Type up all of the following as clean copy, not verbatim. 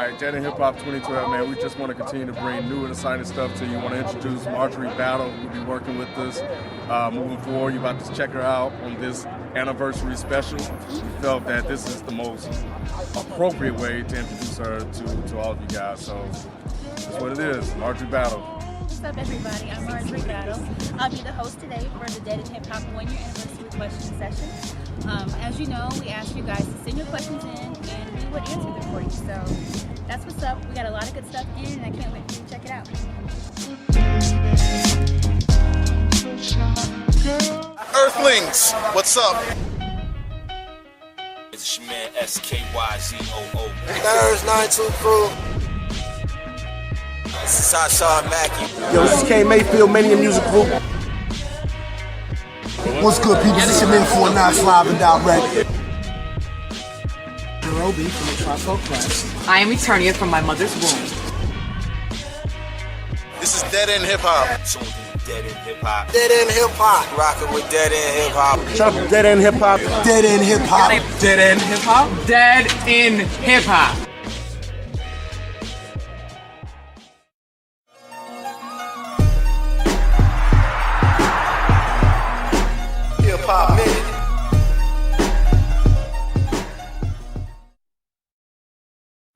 right, Dead End Hip Hop 2012, man. We just want to continue to bring new and exciting stuff to you. Want to introduce Marjorie Battle, who will be working with us moving forward. You're about to check her out on this anniversary special. We felt that this is the most appropriate way to introduce her to all of you guys. So that's what it is, Marjorie Battle. What's up, everybody? I'm Marjorie Battle. I'll be the host today for the Dead End Hip Hop 1-year anniversary question session. As you know, we asked you guys to send your questions in, and we would answer them for you. So that's what's up. We got a lot of good stuff in, and I can't wait for you to check it out. Earthlings, what's up? It's your man SKYZOO. There's 92 Crew. This is Sasha Mackey. Yo, this is K Mayfield, Mania Music Group. What's good, people? This is your man 49 Live and Direct. Roby from the Tribe Press. I am Eternia from my mother's womb. This is Dead End Hip Hop. Dead End Hip Hop. Dead End Hip Hop. Rockin' with Dead End Hip Hop. Shout out to Dead End Hip Hop. Dead End Hip Hop. Dead End Hip Hop. Dead End Hip Hop. Hip Hop Minute.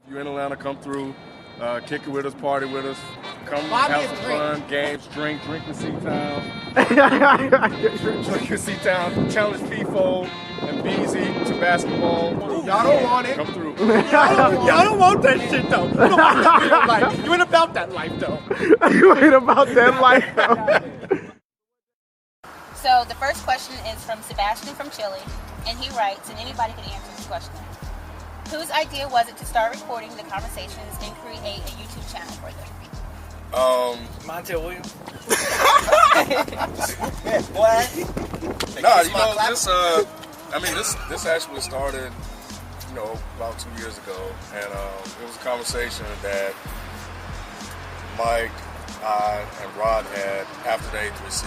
If you're in Atlanta, come through, kick it with us, party with us. Come have some fun, games, drink with C-Town. Drink with C-Town. Challenge FIFO and Beezy to basketball. Y'all don't want it. Come through. Y'all don't want that shit though. You don't want that real life. You ain't about that life though. You ain't about that life, though. So the first question is from Sebastian from Chile, and he writes, and anybody can answer this question. Whose idea was it to start recording the conversations and create a YouTube channel for them? Montel Williams. What? No, you know, this actually started, about 2 years ago, and it was a conversation that Mike, I, and Rod had after the A3C,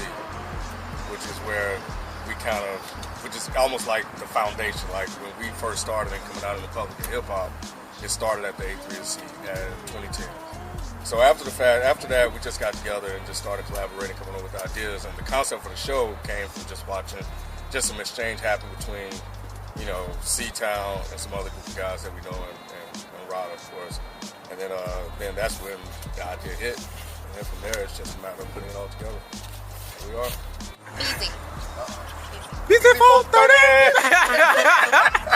which is where which is almost like the foundation. Like when we first started and coming out in the public in hip hop, it started at the A3C in 2010. So after that, we just got together and just started collaborating, coming up with ideas. And the concept for the show came from just watching some exchange happen between, C-Town and some other group of guys that we know, and Rod, of course. And then that's when the idea hit. And then from there, it's just a matter of putting it all together. Here we are. Easy.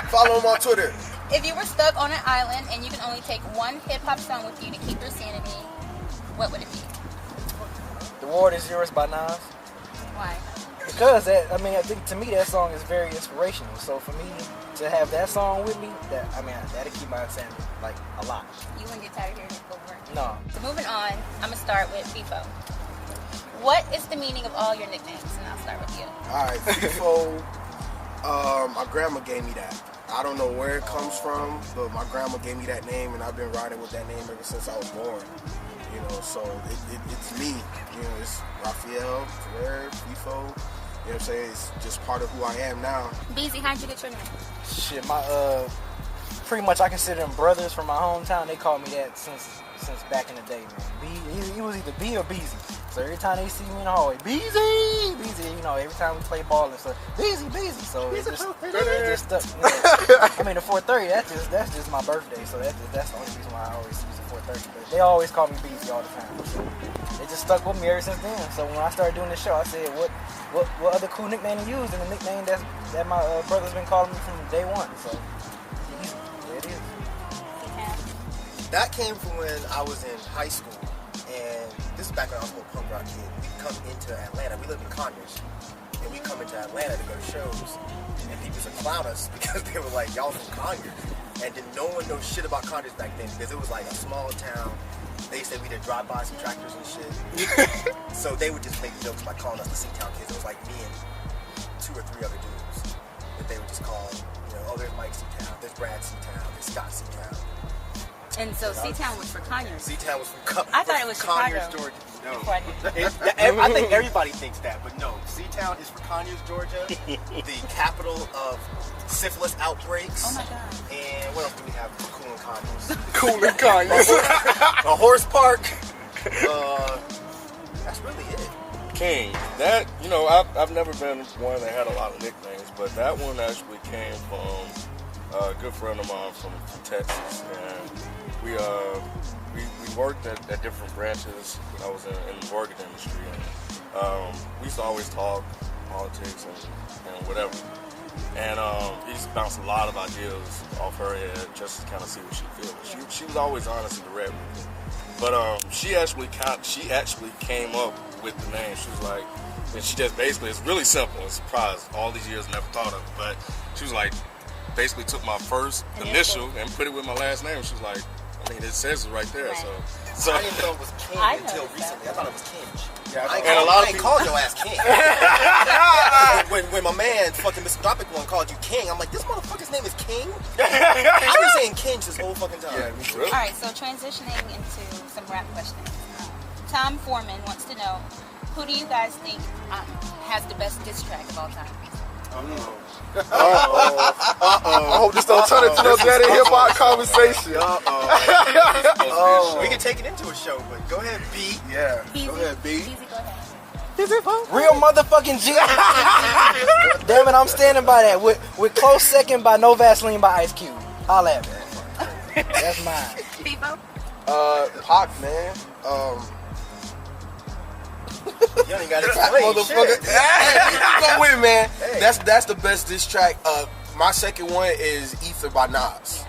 Follow him on Twitter. If you were stuck on an island and you can only take one hip-hop song with you to keep your sanity, what would it be? The World Is Yours by Nas. Why? Because I think to me that song is very inspirational. So for me to have that song with me, that'll keep my insanity like a lot. You wouldn't get tired of hearing it over? No. So moving on, I'm gonna start with FIFO. What is the meaning of all your nicknames? And I'll start with you. Alright, FIFO, my grandma gave me that. I don't know where it comes from, but my grandma gave me that name, and I've been riding with that name ever since I was born. So it's me. It's Raphael, Ferrer, FIFO. You know what I'm saying? It's just part of who I am now. Beezy, how'd you get your name? Shit, pretty much I consider them brothers from my hometown. They call me that since back in the day, man. He was either B or Beezy. So every time they see me in the hallway, Beezy, every time we play ball and stuff, Beezy. So it just stuck. The 4:30. That's just my birthday. So that's the only reason why I always use the 4:30. But they always call me Beezy all the time. So it just stuck with me ever since then. So when I started doing this show, I said, what other cool nickname to use? And the nickname that my brother's been calling me from day one. So there it is. That came from when I was in high school, and this is back when I was a punk rock kid. We come into Atlanta. We lived in Conyers, and we come into Atlanta to go to shows, and people used to clown us because they were like, "Y'all from Conyers," and then no one knows shit about Conyers back then because it was like a small town. They said we did drive by some tractors and shit, so they would just make jokes by calling us the C-Town kids. It was like me and 2 or 3 other dudes that they would just call, oh, there's Mike C-Town, there's Brad C-Town, there's Scott C-Town. And so C-Town was for Conyers. C-Town was from I thought it was Conyers, Chicago. Georgia. No. Before I knew. I think everybody thinks that, but no. Z-Town is for Conyers, Georgia, the capital of syphilis outbreaks. Oh my God. And what else do we have for cool and Conyers? Cool and Conyers. A horse park. That's really it. King. That, I've never been one that had a lot of nicknames, but that one actually came from a good friend of mine from Texas, and we worked at different branches when I was in the mortgage industry, and we used to always talk politics and whatever. And he just bounced a lot of ideas off her head just to kind of see what she feels. She was always honest and direct with me. But she actually came up with the name. She was like, and she just basically, it's really simple. It's a surprise. All these years never thought of it. But she was like, basically took my first initial and put it with my last name. She was like, I mean, it says it right there. Right. So I didn't know it was King I until noticed recently. that. I thought it was Kinge. Yeah, I and a lot of ain't people called your ass King. when my man, fucking Mr. Tropic one, called you King, I'm like, this motherfucker's name is King? I've been saying Kinge this whole fucking time. Yeah, me too. really? All right, so transitioning into some rap questions. Tom Foreman wants to know, who do you guys think has the best diss track of all time? I hope this don't turn into no Dead in Hip Hop conversation. We can take it into a show, but go ahead, B. Yeah. Easy. Go ahead, B. Easy, go ahead. Real motherfucking G. Damn it, I'm standing by that. With close second by No Vaseline by Ice Cube. Holla at me. That's mine. People? Pac, man. You ain't got to explain Motherfucker. shit. Hey, go with it, man. Hey. That's the best diss track. My second one is Ether by Nas.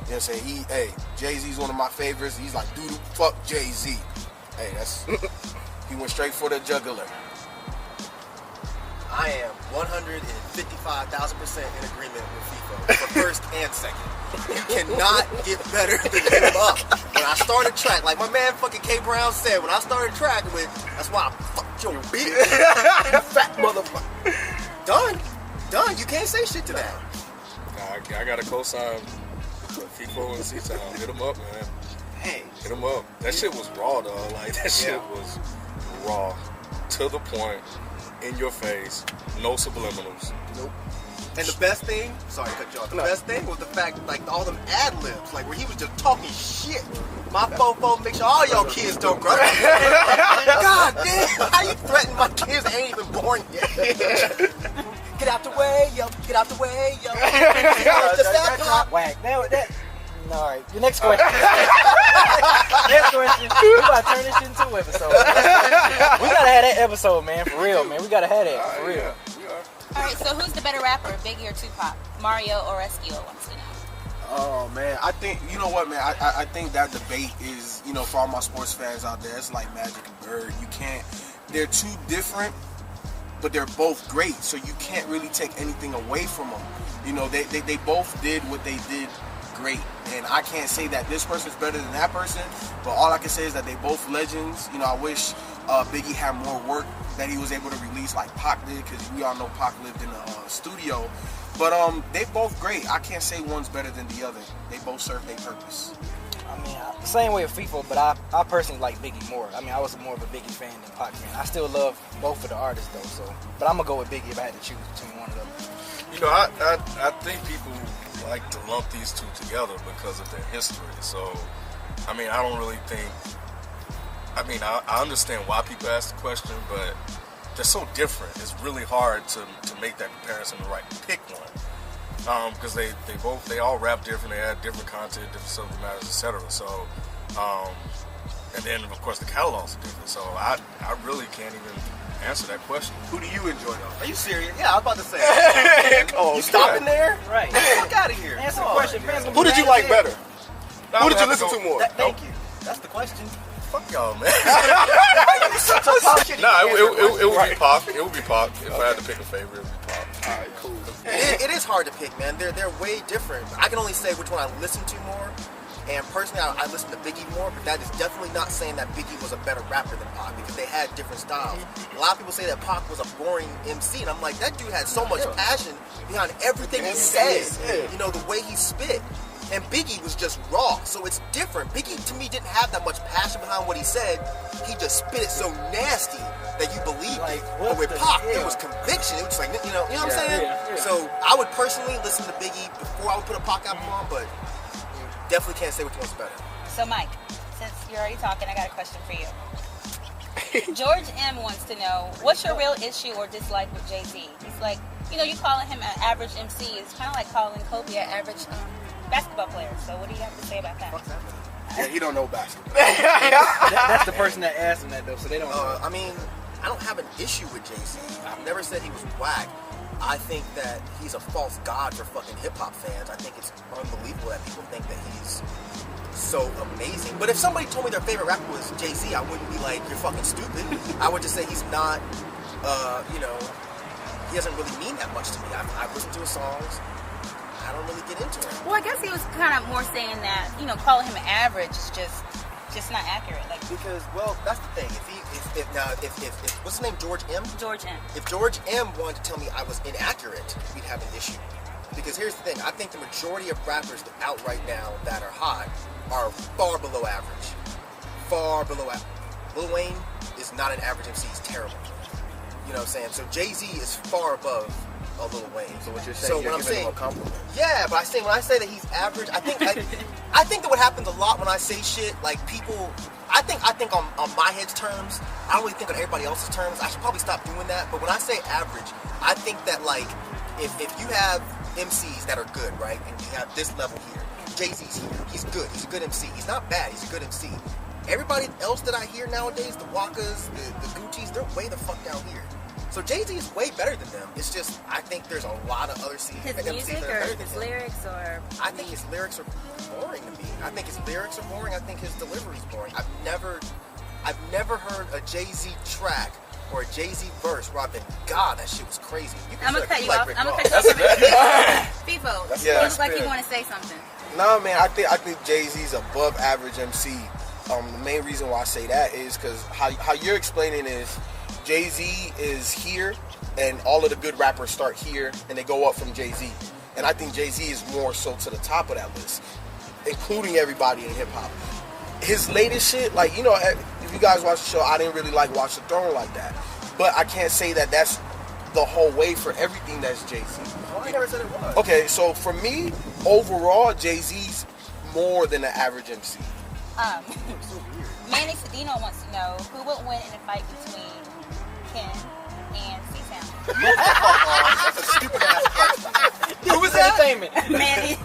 You know what I'm saying? Jay-Z's one of my favorites. He's like, dude, fuck Jay-Z. Hey, that's he went straight for the jugular. I am 155,000% in agreement with FIFO for first and second. You cannot get better than hit him up. When I started track, like my man fucking K Brown said, when I started track with, that's why I fucked your bitch. Fat motherfucker. Done. You can't say shit to that. I got a cosign FIFO and C-Town. Hit them up, man. Hey. Hit them up. That shit was raw, though. Like, that shit was raw. To the point. In your face. No subliminals. Nope. And the best thing, sorry to cut you off, the best thing was the fact, like, all them ad-libs, like, where he was just talking shit. My fofo, make sure all y'all kids don't grow up. God damn, how you threaten my kids that ain't even born yet? Get out the way, yo. Get out the way, yo. Just that pop. Whack. That. All right. The next question. Next question. We gotta turn this shit into an episode. We gotta have that episode, man. For real, man. We gotta have that. For real. Yeah. All right, so who's the better rapper, Biggie or Tupac? Mario or Esquilo wants to know. Oh man, I think, you know what, man, I think that debate is, for all my sports fans out there, it's like Magic and Bird. They're two different, but they're both great, so you can't really take anything away from them. They both did what they did great, and I can't say that this person's better than that person, but all I can say is that they both legends. I wish Biggie had more work that he was able to release like Pac did, because we all know Pac lived in a studio. But they both great. I can't say one's better than the other. They both serve their purpose. I mean, same way with FIFO, but I personally like Biggie more. I mean, I was more of a Biggie fan than Pac fan. I still love both of the artists though, but I'm gonna go with Biggie if I had to choose between one of them. I think people like to lump these two together because of their history. So, I mean, I don't really think. I mean, I understand why people ask the question, but they're so different. It's really hard to make that comparison to pick one. Because they all rap different, they add different content, different subject matters, etc. So, and then of course the catalogs are different. So I really can't even answer that question. Who do you enjoy though? Are you serious? Yeah, I was about to say. Oh, you stopping there? Right. Get the fuck out of here. Answer the question. Fans gonna Who be did you mad like as hell. better? Who did you listen to more? Thank you. That's the question. Fuck y'all, man. Such a pop shit. Nah, it would be Pac. It would be Pac. If I had to pick a favorite, it would be Pac. All right, cool. It is hard to pick, man. They're way different. I can only say which one I listen to more. And personally, I listen to Biggie more, but that is definitely not saying that Biggie was a better rapper than Pac, because they had different styles. A lot of people say that Pac was a boring MC, and I'm like, that dude had so much passion behind everything he said. The way he spit. And Biggie was just raw, so it's different. Biggie, to me, didn't have that much passion behind what he said. He just spit it so nasty that you believed it. But with Pac, it was conviction. It was like, you know what I'm saying? Yeah. So I would personally listen to Biggie before I would put a Pac album on, but definitely can't say which one's better. So Mike, since you're already talking, I got a question for you. George M wants to know, what's your real issue or dislike with Jay-Z? He's like, you know, you calling him an average MC. It's kind of like calling Kobe an average basketball player. So what do you have to say about that? Yeah, he don't know basketball. That's the person that asked him that though, so they don't know. I mean, I don't have an issue with Jay-Z. I've never said he was whack. I think that he's a false god for fucking hip-hop fans. I think it's unbelievable that people think that he's so amazing. But if somebody told me their favorite rapper was Jay-Z, I wouldn't be like, you're fucking stupid. I would just say he's not, you know, he doesn't really mean that much to me. I've listened to his songs. I don't really get into it. Well, I guess he was kind of more saying that, you know, calling him average is just not accurate. Like, Because, well, that's the thing. If what's his name, George M? George M. If George M wanted to tell me I was inaccurate, we'd have an issue. Because here's the thing, I think the majority of rappers out right now that are hot are far below average. Far below average. Lil Wayne is not an average MC, he's terrible. You know what I'm saying? So Jay-Z is far above a Lil Wayne. So what you're saying, you're giving him a compliment. Yeah, but when I say that he's average, I think that what happens a lot when I say shit, like people, I think on my head's terms, I don't really think on everybody else's terms. I should probably stop doing that. But when I say average, I think that like if you have MCs that are good, right, and you have this level here, Jay-Z's here, he's good, he's a good MC, he's not bad, he's a good MC. Everybody else that I hear nowadays, the Wakas, the Gucci's, they're way the fuck down here. So Jay-Z is way better than them. It's just, I think there's a lot of other His MCs music that are or better than his him. lyrics or... I think his lyrics are boring to me. I think his lyrics are boring. I think his delivery's boring. I've never heard a Jay-Z track or a Jay-Z verse where I've been, God, that shit was crazy. I'm going to cut you off. Rick I'm going Ross. to cut you off. FIFO, Yeah. you look like you want to say something. No, man, I think Jay-Z's above average MC. The main reason why I say that is because how you're explaining is Jay-Z is here, and all of the good rappers start here, and they go up from Jay-Z. And I think Jay-Z is more so to the top of that list, including everybody in hip-hop. His latest shit, like, you know, if you guys watch the show, I didn't really like Watch the Throne like that. But I can't say that that's the whole way for everything that's Jay-Z. Well, I never said it was. Okay, so for me, overall, Jay-Z's more than the average MC. Manny Sedino wants to know who would win in a fight between Ken and C-Town. That's a stupid ass question. Who was entertainment? Manny.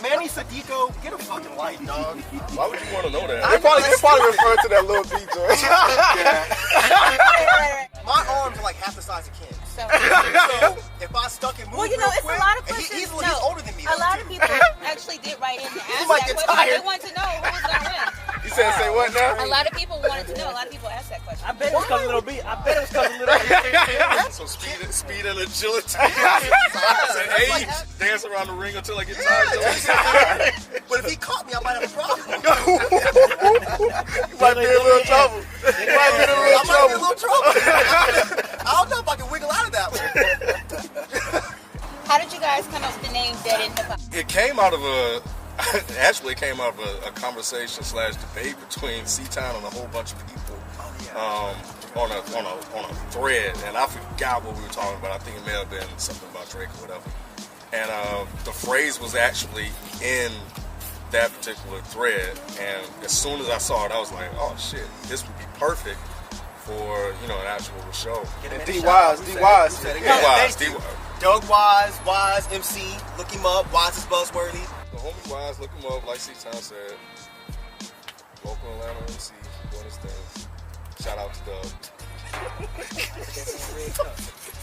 Manny Sadico, get a fucking life, dog. Why would you want to know that? They probably refer to that little beat joint. My arms are like half the size of Ken. So, if I stuck and moved well, you know, real it's quick, a lot of and questions. he's older than me. A though, lot too. of people actually did write in to ask might that get question. tired. They want to know who's going to win. You said say what now? A lot of people wanted to know. A lot of people asked that question. I bet it was because of Little B. I bet it was because of Little B. So speed and agility. Say, hey, dance around the ring until I get tired. But if he caught me, I might have a problem. You might be in a little trouble. You might be in a I little might be in a trouble. little trouble. I don't know if I can wiggle out of that one. How did you guys come up with the name Dead in Hip Hop? It came out of actually came out of a conversation / debate between C-Town and a whole bunch of people on a thread, and I forgot what we were talking about. I think it may have been something about Drake or whatever. And the phrase was actually in that particular thread, and as soon as I saw it, I was like, oh shit, this would be perfect for, you know, an actual show. D-Wise. D-Wise. Doug Wise, MC, look him up. Wise is buzzworthy. The homie Wise, look him up, like C-Town said. Local Atlanta MC, doing his thing. Shout out to Doug.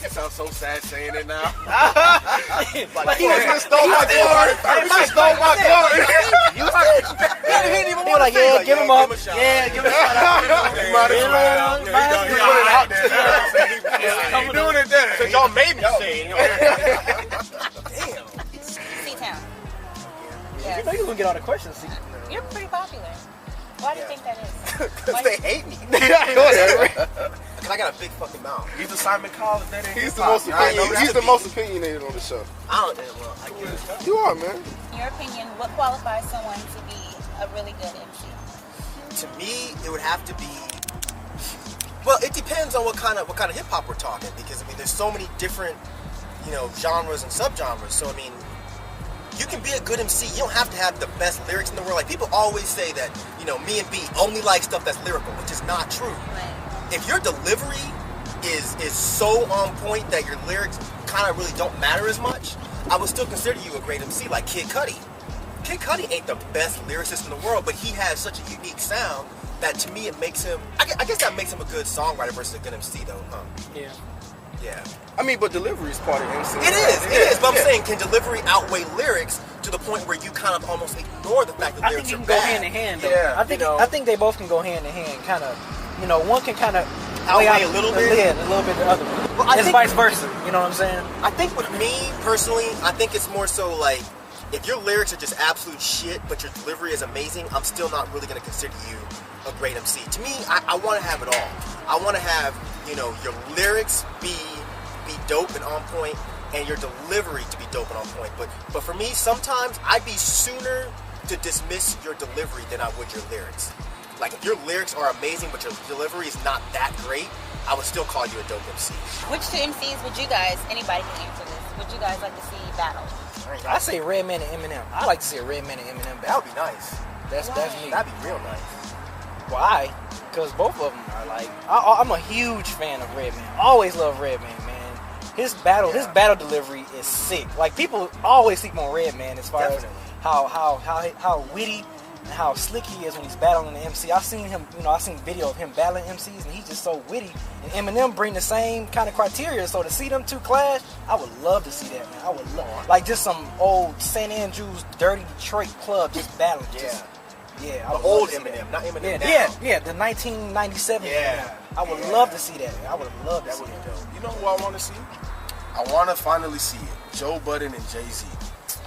You sound so sad saying it now. Like, He just stole my glory. He was like, yeah, give him up. Yeah, give him a shout out. You might as well. You put it out there. You doing it there. Because y'all made me say it. Damn. C-Town. You Yes. know you're going to get all the questions. See? You're pretty popular. Why do you think that is? Because they hate me. Whatever. Because I got a big fucking mouth. He's the Simon Cowell of that He's the hip-hop. most I know opinionated. He's that. the most opinionated on the show. I don't know. Well, I guess. You are, man. In your opinion, what qualifies someone to be a really good MC? To me, it would have to be. Well, it depends on what kind of hip hop we're talking, because I mean, there's so many different, genres and subgenres. So I mean, you can be a good MC. You don't have to have the best lyrics in the world. Like people always say that, me and B only like stuff that's lyrical, which is not true. Right. If your delivery is so on point that your lyrics kind of really don't matter as much, I would still consider you a great MC, like Kid Cudi. Kid Cudi ain't the best lyricist in the world, but he has such a unique sound that to me it makes him, I guess that makes him a good songwriter versus a good MC though, huh? Yeah. Yeah. I mean, but delivery is part of MC. It is, but I'm saying, can delivery outweigh lyrics to the point where you kind of almost ignore the fact that I lyrics think you are can go bad? hand in hand, though. Yeah, I think they both can go hand in hand. Kind of, one can kind of Outweigh a little bit? Yeah, a little bit the other one. Well, I it's think- vice versa. You know what I'm saying? I think with me, personally, I think it's more so like, if your lyrics are just absolute shit, but your delivery is amazing, I'm still not really going to consider you a great MC. To me, I want to have it all. I want to have, your lyrics be dope and on point, and your delivery to be dope and on point. But for me, sometimes I'd be sooner to dismiss your delivery than I would your lyrics. Like, if your lyrics are amazing, but your delivery is not that great, I would still call you a dope MC. Which two MCs would you guys, anybody can answer this, would you guys like to see battle? I say Redman and Eminem. I like to see a Redman and Eminem That battle. would be nice. That's me. That'd be real nice. Why? Because both of them are like, I'm a huge fan of Redman. Always love Redman, man. His battle delivery is sick. Like people always sleep on Redman as far Definitely. as how witty and how slick he is when he's battling the MC. I've seen him, I've seen video of him battling MCs, and he's just so witty. And Eminem bring the same kind of criteria. So to see them two clash, I would love to see that, man. I would love, like just some old St. Andrews dirty Detroit club just battling. Yeah. Yeah, I The would old love to see Eminem, that. not Eminem Yeah, now. yeah, the 1997 Yeah. Eminem. I would love to see that. I would love to That see would be that. dope. You know who I want to see? I want to finally see it. Joe Budden and Jay-Z.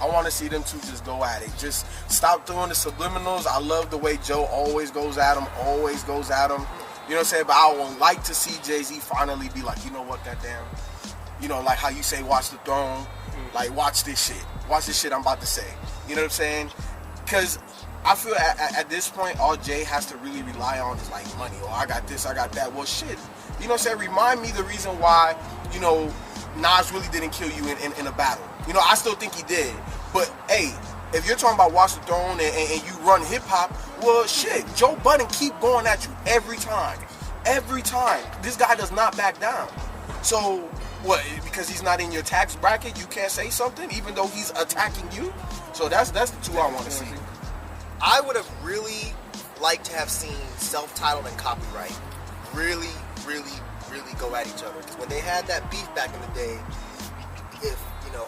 I want to see them two just go at it. Just stop doing the subliminals. I love the way Joe always goes at him. You know what I'm saying? But I would like to see Jay-Z finally be like, you know what, goddamn. Like how you say, watch the throne. Like, watch this shit. Watch this shit I'm about to say. You know what I'm saying? Because I feel at this point, all Jay has to really rely on is like money. Oh, I got this, I got that. Well, shit. You know what I'm saying? Remind me the reason why, Nas really didn't kill you in a battle. I still think he did. But, hey, if you're talking about Watch the Throne and you run hip-hop, well, shit, Joe Budden keep going at you every time. Every time. This guy does not back down. So, what, because he's not in your tax bracket, you can't say something, even though he's attacking you? So that's the two I want to see. I would have really liked to have seen self-titled and copyright really go at each other. Because when they had that beef back in the day, if,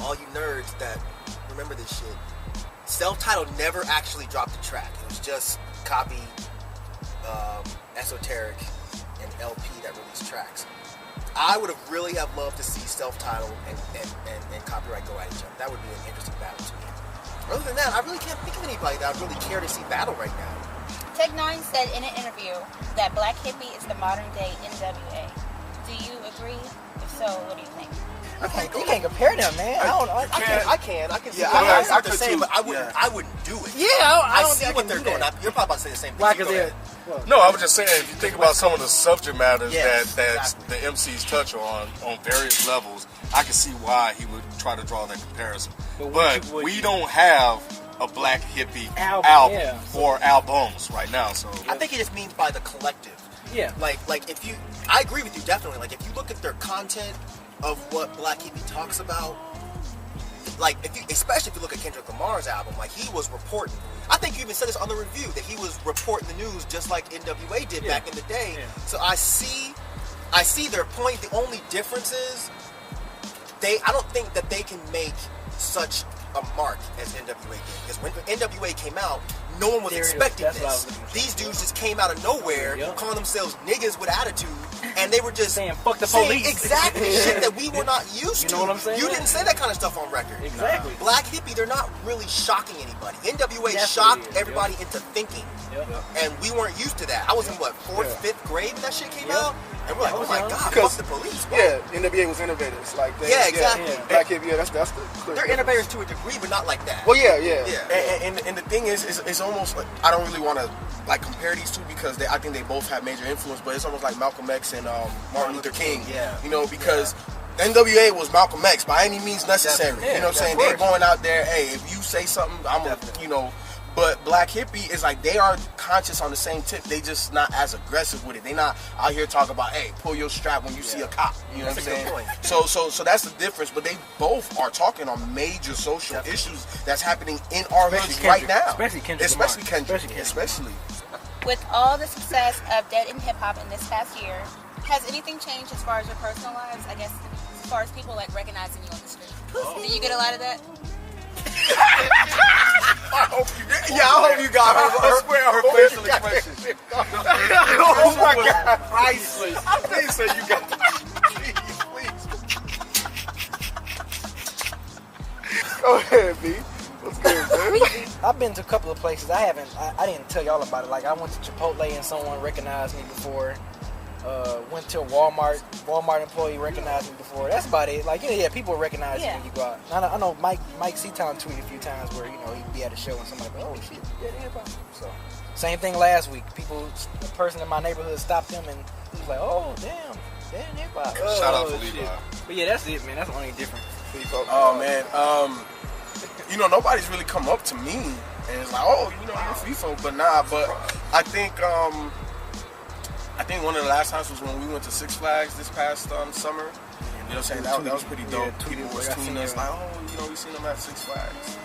all you nerds that remember this shit, self-titled never actually dropped a track. It was just Copy, Esoteric, and LP that released tracks. I would have really have loved to see self-titled and copyright go at each other. That would be an interesting battle to me. Other than that, I really can't think of anybody that I'd really care to see battle right now. Tech9 said in an interview that Black Hippie is the modern day NWA. Do you agree? If so, what do you think? You can't compare them, man. I can see Yeah, what I they're could saying, too. but I wouldn't do it. Yeah, I I don't see think what I they're can do going that. at. You're probably about to say the same thing. Black You is go it. ahead. No, I was just saying, if you think about some of the subject matters Yes, that exactly. the MCs touch on various levels, I can see why he would try to draw that comparison. But we don't have a Black Hippie album yeah. or albums right now, so I think it just means by the collective. Yeah. Like if you, I agree with you definitely. Like if you look at their content of what Black Hippie talks about, like especially if you look at Kendrick Lamar's album, like he was reporting. I think you even said this on the review that he was reporting the news just like NWA did back in the day. Yeah. So I see their point. The only difference is I don't think that they can make such a mark as NWA did. Because when NWA came out, no one was There it is. expecting That's what I was this. looking for. These dudes just came out of nowhere, Yep. calling themselves niggas with attitude, and they were just Saying, "Fuck the saying police." exactly shit that we were not used You to. know what I'm saying? You didn't say that kind of stuff on record. Exactly. Black Hippie, they're not really shocking anybody. NWA Definitely shocked is, everybody into thinking. Yep. And we weren't used to that. I was in what, 4th, 5th grade when that shit came out? And we're like, oh my God, fuck Because- the police. Bro. Yeah, NWA was innovators. Like they, Yeah, exactly. Yeah. Black Hip, yeah, that's the clear They're difference. innovators to a degree, but not like that. Well, yeah. And the thing is, it's almost like, I don't really want to like compare these two because I think they both have major influence, but it's almost like Malcolm X and Martin Luther King. Yeah. You know, because NWA was Malcolm X by any means necessary. Definitely. You know what I'm saying? Yeah, They're of course. going out there, hey, if you say something, I'm gonna, Definitely. you know. But Black Hippie is like, they are conscious on the same tip. They just not as aggressive with it. They not out here talking about, hey, pull your strap when you see a cop. You know That's what I'm a good saying? point. So that's the difference. But they both are talking on major social issues that's happening in our hoods Especially right Kendrick. now. Especially Kendrick Especially Lamar. Kendrick. Especially Especially. With all the success of Dead in Hip Hop in this past year, has anything changed as far as your personal lives? I guess as far as people like recognizing you on the street. Do you get a lot of that? I hope you did. Yeah, I hope you got her facial expression. Oh my God, priceless. Please say you got. Please. Go ahead, B. What's good, man? I've been to a couple of places. I didn't tell y'all about it. Like, I went to Chipotle and someone recognized me before. Went to a Walmart. Walmart employee recognized me before. That's about it. Like, yeah, people recognize you when you go out. I know Mike Seatown tweeted a few times where, you know, he'd be at a show and somebody go, oh shit, you did hip hop. So, same thing last week. A person in my neighborhood stopped him and he was like, oh damn, hip hop. Shout out to Levi. Shit. But yeah, that's it, man. That's the only difference. Oh man, you know, nobody's really come up to me and it's like, oh, you know, you're FIFO, but nah. But I think one of the last times was when we went to Six Flags this past summer. You know what I'm saying? That was pretty dope. People was tweeting us like, oh, you know, we seen them at Six Flags.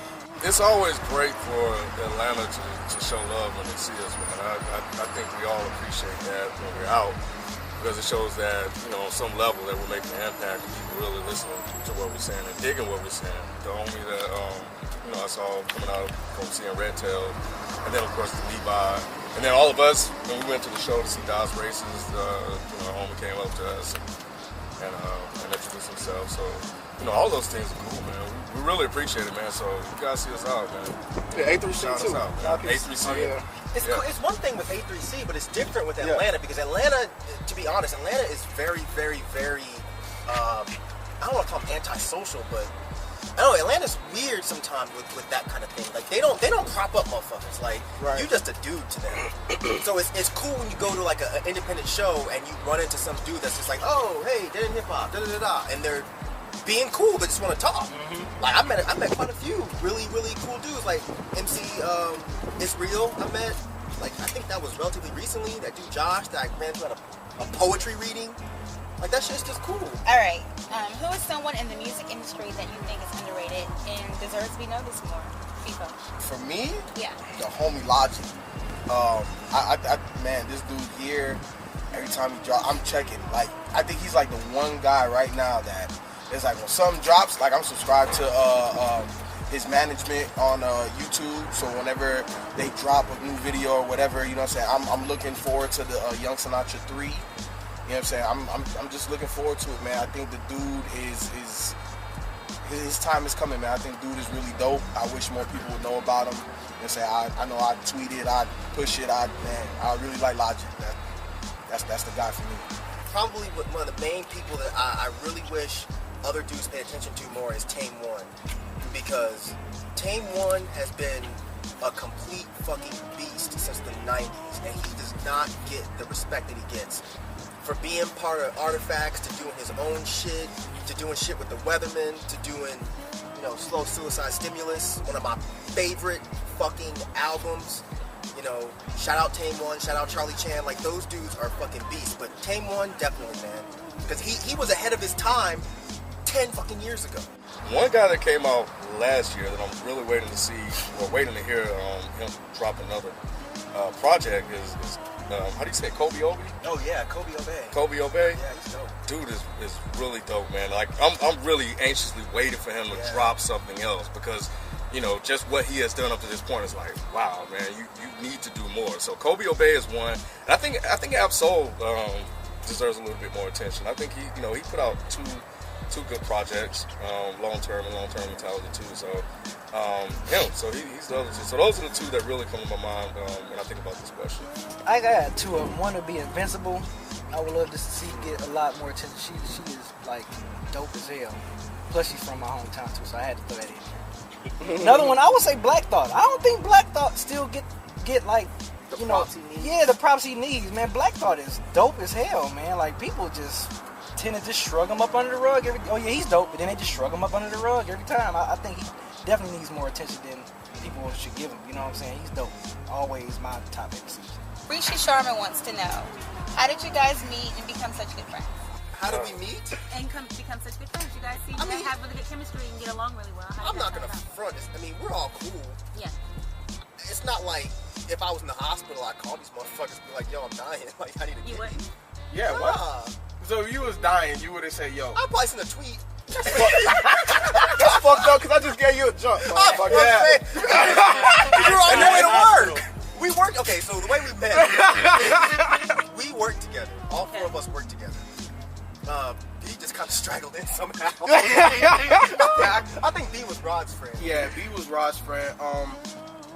It's always great for Atlanta to show love when they see us, man. I think we all appreciate that when we're out because it shows that, you know, on some level that we're making an impact and people really listening to what we're saying and digging what we're saying. The homie that, you know, I saw coming out from seeing Red Tail, and then of course the Levi, and then all of us, when we went to the show to see Dodge Races, you know, homie came up to us and introduced himself. So, you know, all those things are cool, man. We really appreciate it, man. So you guys see us out, man. Yeah, A3C Shout too. us out, man. A3C. Oh, yeah. It's cool. It's one thing with A3C, but it's different with Atlanta because Atlanta, to be honest, Atlanta is very, very, very, I don't want to call them antisocial, but I don't know, Atlanta's weird sometimes with that kind of thing. Like they don't prop up motherfuckers. Like you just a dude to them. So it's cool when you go to like an independent show and you run into some dude that's just like, oh hey, they're in hip hop, da da da da, and they're being cool but just want to talk. Like I met quite a few really cool dudes. Like MC It's Real. I met I think that was relatively recently. That dude Josh that I ran to at a poetry reading. Like that shit's just cool. All right. Who is someone in the music industry that you think is underrated and deserves to be noticed more? FIFO. For me, Yeah. the homie Logic. Man, this dude here, every time he drop, I'm checking. Like, I think he's like the one guy right now that it's like when something drops, like I'm subscribed to his management on YouTube. So whenever they drop a new video or whatever, you know what I'm saying, I'm looking forward to the Young Sinatra 3. You know what I'm saying? I'm just looking forward to it, man. I think the dude is his time is coming, man. I think dude is really dope. I wish more people would know about him. You know what I'm saying? I know I tweet it, I push it, I really like Logic. That's the guy for me. Probably one of the main people that I really wish other dudes pay attention to more is Tame One. Because Tame One has been a complete fucking beast since the 90s, and he does not get the respect that he gets for being part of Artifacts, to doing his own shit, to doing shit with the Weathermen, to doing, you know, Slow Suicide Stimulus, one of my favorite fucking albums. You know, shout out Tame One, shout out Charlie Chan. Like, those dudes are fucking beasts. But Tame One, definitely, man. Because he was ahead of his time 10 fucking years ago. One guy that came out last year that I'm really waiting to see, or waiting to hear him drop another project is how do you say, Kobe Obi? Oh yeah, Kobe Obey. Kobe Obey? Yeah, he's dope. Dude is really dope, man. Like, I'm really anxiously waiting for him to drop something else because, you know, just what he has done up to this point is like, wow, man, you need to do more. So Kobe Obey is one. And I think Ab-Soul deserves a little bit more attention. I think he put out two good projects, long term mentality too. So him, so he's the other two. So those are the two that really come to my mind when I think about this question. I got two of them. One would be Invincible. I would love to see get a lot more attention. She is like dope as hell. Plus she's from my hometown too, so I had to throw that in there. Another one, I would say Black Thought. I don't think Black Thought still get like The props he needs. Yeah, the props he needs, man. Black Thought is dope as hell, man. Like people just tend to just shrug him up under the rug oh yeah, he's dope, but then they just shrug him up under the rug every time. I think he definitely needs more attention than people should give him. You know what I'm saying? He's dope. Always my top MC. Rishi Sharma wants to know, how did you guys meet and become such good friends? How do we meet? And become such good friends. You guys seem I to mean- have really good chemistry and get along really well. How I'm did not that gonna come about? front this. I mean, we're all cool. Yeah. It's not like if I was in the hospital, I'd call these motherfuckers and be like, yo, I'm dying. Like, I need to You get wouldn't? Yeah, Nah. what? So if you was dying, you wouldn't say, yo. I'd probably send a tweet. That's fucked up because I just gave you a jump. Motherfucker. We were on the way to work. We worked. Okay, so the way we met, we worked together. All four of us worked together. B just kind of straggled in somehow. I think B was Rod's friend. Yeah, B was Rod's friend.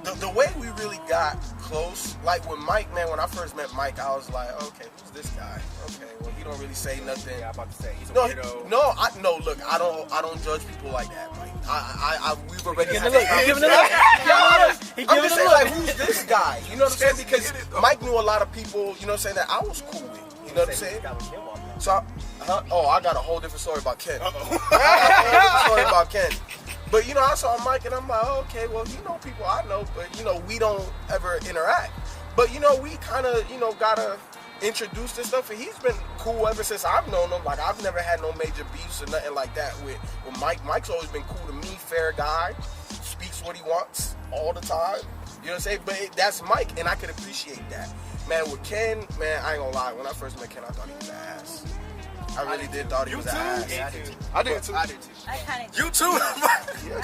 The way we really got close, like with Mike, man, when I first met Mike, I was like, okay, who's this guy? Okay, well, he don't really say nothing. Yeah, I'm about to say he's a No, weirdo. look, I don't judge people like that, Mike. We've already Give had him a look. He giving a look. He I'm giving just a saying, look. like, who's this guy? You know what I'm saying? Because Mike knew a lot of people, you know what I'm saying, that I was cool with. You know what I'm saying? So, I got a whole different story about Ken. I got a whole different story about Ken. But, you know, I saw Mike and I'm like, oh, okay, well, you know people I know, but, you know, we don't ever interact. But, you know, we kind of, you know, got to introduce this stuff. And he's been cool ever since I've known him. Like, I've never had no major beefs or nothing like that with Mike. Mike's always been cool to me, fair guy, speaks what he wants all the time. You know what I'm saying? But that's Mike, and I can appreciate that. Man, with Ken, man, I ain't gonna lie. When I first met Ken, I thought he was an ass. I really did thought he was an ass. Yeah, I did too. I did too. I did too. I kind of You too.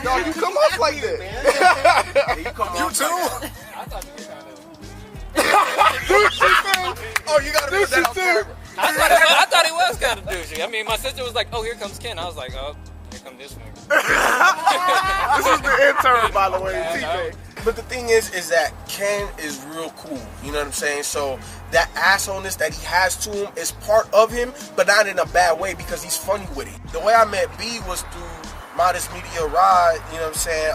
No, you come off like that. You come You off too. like I thought you were kind of. Oh, you gotta do that on camera. I thought he was kind of douchey. I mean, my sister was like, "Oh, here comes Ken." I was like, "Oh, here comes this nigga." This is the intern, by the way, TJ. But the thing is that Ken is real cool. You know what I'm saying? So that assholeness that he has to him is part of him, but not in a bad way because he's funny with it. The way I met B was through Modest Media Rod. You know what I'm saying?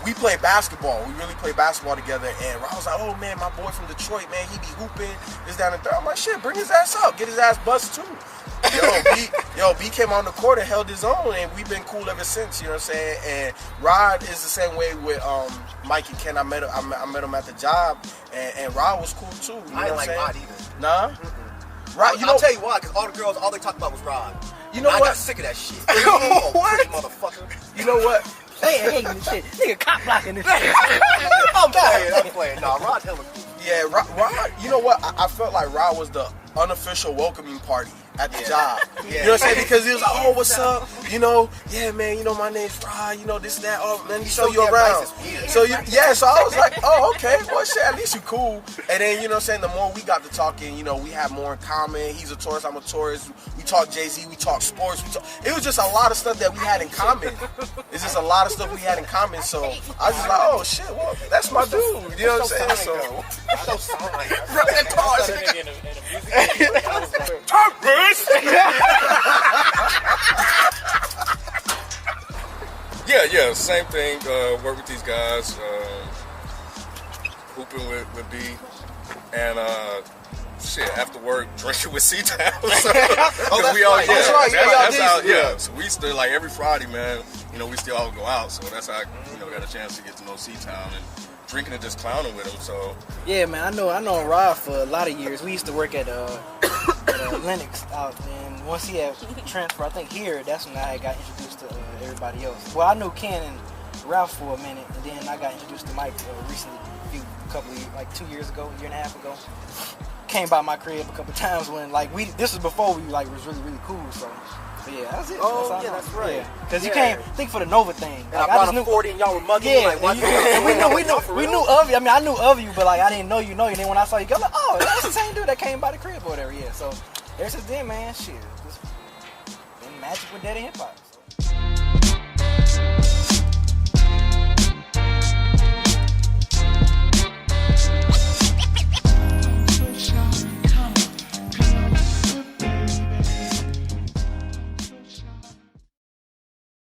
We play basketball. We really play basketball together. And Rod was like, oh man, my boy from Detroit, man, he be hooping. This, down, and third. I'm like, shit, bring his ass up. Get his ass buzzed too. B came on the court and held his own, and we've been cool ever since. You know what I'm saying? And Rod is the same way with Mike and Ken. I met him at the job, and Rod was cool too. You know I ain't what like I'm Rod saying? either. Nah. Rod, I'll tell you why, because all the girls, all they talked about was Rod. You know I what? got sick of that shit. What? Motherfucker. You know what? Hey, this shit. Nigga cop blocking this shit. I'm playing. Nah, Rod's hella cool. Yeah, Rod, you know what? I felt like Rod was the unofficial welcoming party at the job. You know what I'm saying? Because he was like, oh, what's up? You know, yeah, man, you know, my name's Rod, you know, this, that, oh, let me show you around. So, so I was like, oh, okay, well, shit, at least you cool. And then, you know what I'm saying, the more we got to talking, you know, we have more in common. He's a tourist, I'm a tourist. We talk Jay-Z, we talk sports. It was just a lot of stuff that we had in common. It's just a lot of stuff we had in common. So I was just like, oh, shit, well, that's my dude. You know what I'm saying? So, So fine. Yeah, same thing. Work with these guys, hooping with B, and shit after work drinking with C-Town. So, that's we all, right. yeah, That's right. That's Yeah, how, yeah. yeah. So we still like every Friday, man. You know, we still all go out. So that's how I, got a chance to get to know C-Town and drinking and just clowning with him. So Yeah, man, I know Rod for a lot of years. We used to work at Lennox out, and once he had transferred, I think here, that's when I got introduced to everybody else. Well, I knew Ken and Ralph for a minute, and then I got introduced to Mike recently, like 2 years ago, a year and a half ago. Came by my crib a couple times when this was before we was really really cool. So. But yeah, that's it. Oh, that's yeah, that's right. Because you Yeah. can't think for the Nova thing. And I brought a 40 and y'all were mugging me. Yeah, Like, what? and we knew of you. I mean, I knew of you, but like I didn't know you. And then when I saw you, I'm like, oh, that's the same dude that came by the crib or whatever. Yeah. So ever since then, man, shit, just been magic with Dead End Hip Hop.